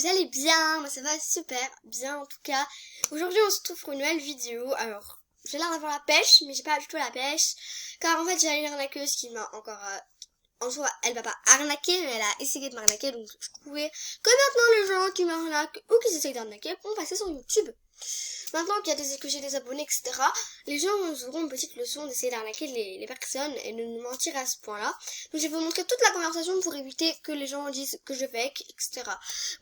vous allez bien? Moi ça va super bien en tout cas. Aujourd'hui on se retrouve pour une nouvelle vidéo. Alors j'ai l'air d'avoir la pêche mais j'ai pas du tout la pêche. Car en fait j'ai une arnaqueuse qui m'a encore... en soi elle m'a pas arnaqué mais elle a essayé de m'arnaquer. Donc je trouvais que maintenant les gens qui m'arnaquent ou qui essayent d'arnaquer vont passer sur YouTube. Maintenant que j'ai des abonnés, etc., les gens auront une petite leçon d'essayer d'arnaquer les personnes et de nous mentir à ce point-là. Donc je vais vous montrer toute la conversation pour éviter que les gens disent que je fake, etc.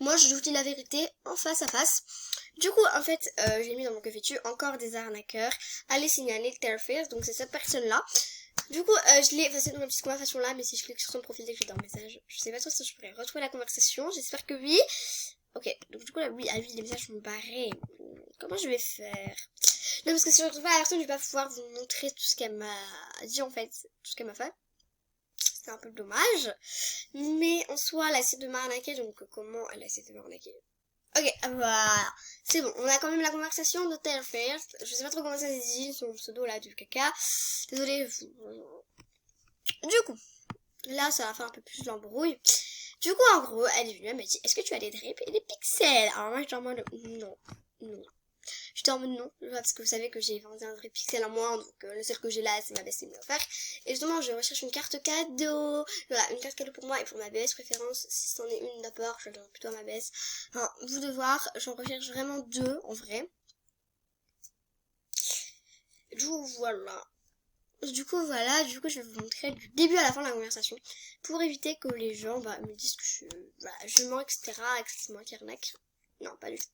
Moi, je vous dis la vérité en face à face. Du coup, en fait, j'ai mis dans mon café encore des arnaqueurs. Allez signaler Terface, donc c'est cette personne-là. Du coup, je l'ai effacé dans ma petite conversation-là, mais si je clique sur son profil dès que j'ai dans le message, je sais pas trop si je pourrais retrouver la conversation. J'espère que oui. Ok, donc du coup là, oui, à lui, les messages sont barrés. Comment je vais faire? Non, parce que si je retrouve pas la personne, je vais pas pouvoir vous montrer tout ce qu'elle m'a dit en fait, tout ce qu'elle m'a fait. C'est un peu dommage. Mais en soi, elle a essayé de m'arnaquer, donc comment elle a essayé de m'arnaquer? Ok, voilà. C'est bon, on a quand même la conversation de Terface. Je sais pas trop comment ça se dit, son pseudo là du caca. Désolée. Du coup, là, ça va faire un peu plus de l'embrouille. Du coup, en gros, elle est venue, elle m'a dit, est-ce que tu as des drips et des pixels? Alors moi, j'étais en mode, non. J'étais en mode non, parce que vous savez que j'ai 21 drip pixels en moins, donc le seul que j'ai là, c'est ma baisse, c'est mieux offert. Et justement, je recherche une carte cadeau. Voilà, une carte cadeau pour moi et pour ma baisse, préférence, si c'en est une d'abord, je donne plutôt à ma baisse. Enfin, vous de voir, j'en recherche vraiment deux, en vrai. Du coup, voilà. Du coup, je vais vous montrer du début à la fin de la conversation pour éviter que les gens me disent que je mens, etc. et que c'est moi qui arnaque. Non, pas du tout.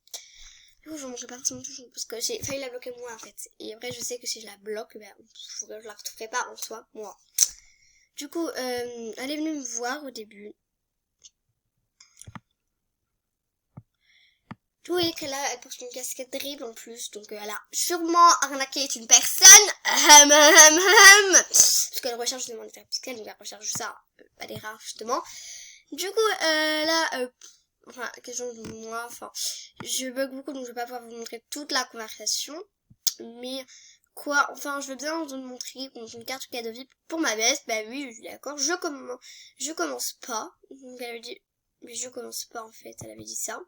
Du coup, je ne montrerai pas forcément toujours parce que j'ai failli la bloquer moi en fait. Et après, je sais que si je la bloque, je la retrouverai pas en soi, moi. Du coup, elle est venue me voir au début. Vous voyez qu'elle porte une casquette dribble en plus, donc elle a sûrement arnaqué une personne. Parce qu'elle recherche justement des pixels, donc elle recherche ça, pas des rares justement. Du coup, enfin, question de moi, enfin, je bug beaucoup, donc je vais pas pouvoir vous montrer toute la conversation. Mais quoi, enfin, je veux bien vous montrer une carte cadeau VIP pour ma baisse. Bah oui, je suis d'accord. Je commence pas. Donc elle avait dit, mais je commence pas en fait. Elle avait dit ça.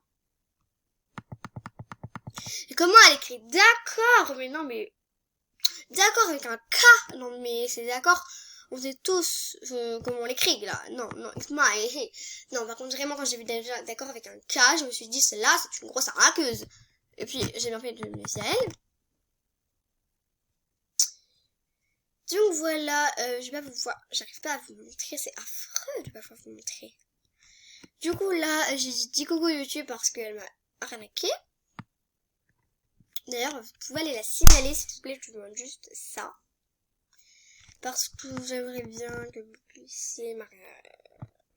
Et comment elle écrit d'accord? Mais non, mais d'accord avec un K. Non, mais c'est d'accord. On sait tous comment on l'écrit là. Non, excuse-moi. Non, par contre, vraiment, quand j'ai vu déjà d'accord avec un K, je me suis dit, celle-là, c'est une grosse arnaqueuse. Et puis, j'ai bien fait de me méfier à elle. Donc voilà, je vais pas vous voir, j'arrive pas à vous montrer, c'est affreux de pas pouvoir vous montrer. Du coup là, j'ai dit coucou YouTube parce qu'elle m'a arnaqué. D'ailleurs, vous pouvez aller la signaler s'il vous plaît, je vous demande juste ça. Parce que j'aimerais bien que vous puissiez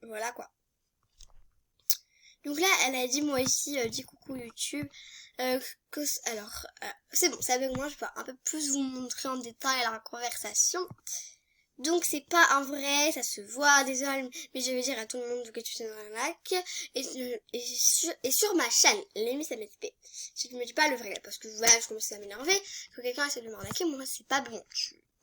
voilà quoi. Donc là, elle a dit moi ici, dis coucou YouTube. Alors, c'est bon, c'est avec moi, je peux un peu plus vous montrer en détail la conversation. Donc c'est pas un vrai, ça se voit, désolé, mais je vais dire à tout le monde que tu es dans un lac. Et sur ma chaîne, les ça m'étais. Si tu me dis pas le vrai, parce que voilà, je commençais à m'énerver, que quelqu'un essaie de m'arnaquer, moi c'est pas bon.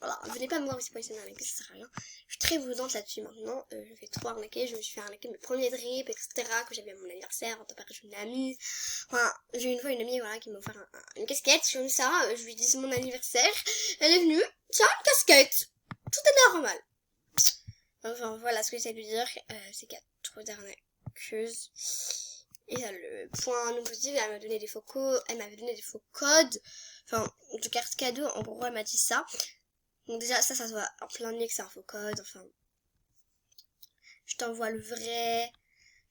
Voilà, venez pas me voir si pas essayer de m'arnaquer, ça sert à rien. Je suis très prudente là-dessus maintenant, je fais trop arnaquer, je me suis fait arnaquer mes premiers drips, etc. que j'avais à mon anniversaire, en tant que une amie. Enfin, j'ai une fois une amie voilà, qui m'a offert une casquette, comme ça, je lui dis c'est mon anniversaire, elle est venue, tiens, une casquette. Tout est normal. Enfin voilà ce que j'essaie de dire, c'est qu'il y a trop d'arnaqueuses. Et le point non positif, elle m'a donné des faux codes, enfin de cartes cadeaux, en gros elle m'a dit ça. Donc déjà ça se voit en plein nez que c'est un faux code, enfin. Je t'envoie le vrai.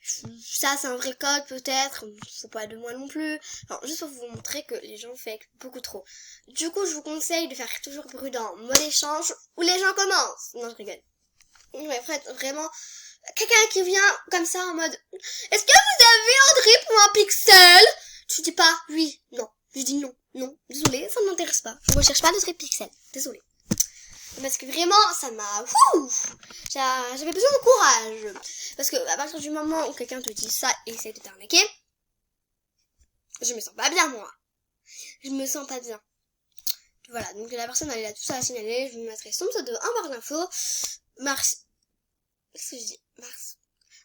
Ça c'est un vrai code peut-être, faut pas de moi non plus. Enfin, juste pour vous montrer que les gens fake beaucoup trop. Du coup je vous conseille de faire toujours prudent, mode échange, où les gens commencent. Non je rigole. Ouais, vraiment, quelqu'un qui vient comme ça en mode, est-ce que vous avez un drip ou un pixel? Tu dis pas oui, non. Je dis non, désolé, ça ne m'intéresse pas. Je recherche pas de drip pixel, désolé. Parce que vraiment, ça m'a... J'avais besoin de courage. Parce que à partir du moment où quelqu'un te dit ça et essaie de t'arnaquer, je me sens pas bien, moi. Je me sens pas bien. Voilà, donc la personne, elle a tout ça à signaler. Je vous mettrai son pseudo en barre d'infos. Qu'est-ce que je dis?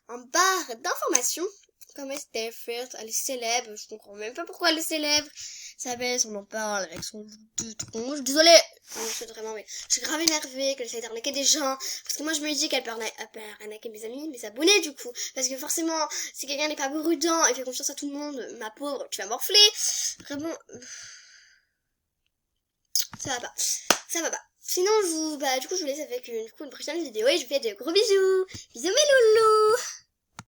En barre d'informations. Comment c'était faire, elle est célèbre, je comprends même pas pourquoi elle est célèbre. Sa baisse, on en parle avec son de tronche. Désolée, je suis vraiment, mais je suis grave énervée qu'elle essaie d'arnaquer des gens. Parce que moi je me dis qu'elle peut arnaquer mes amis, mes abonnés du coup. Parce que forcément, si quelqu'un n'est pas prudent et fait confiance à tout le monde, ma pauvre, tu vas morfler. Vraiment, ça va pas. Ça va pas. Sinon, du coup, je vous laisse avec une prochaine vidéo et je vous fais de gros bisous. Bisous mes loulous.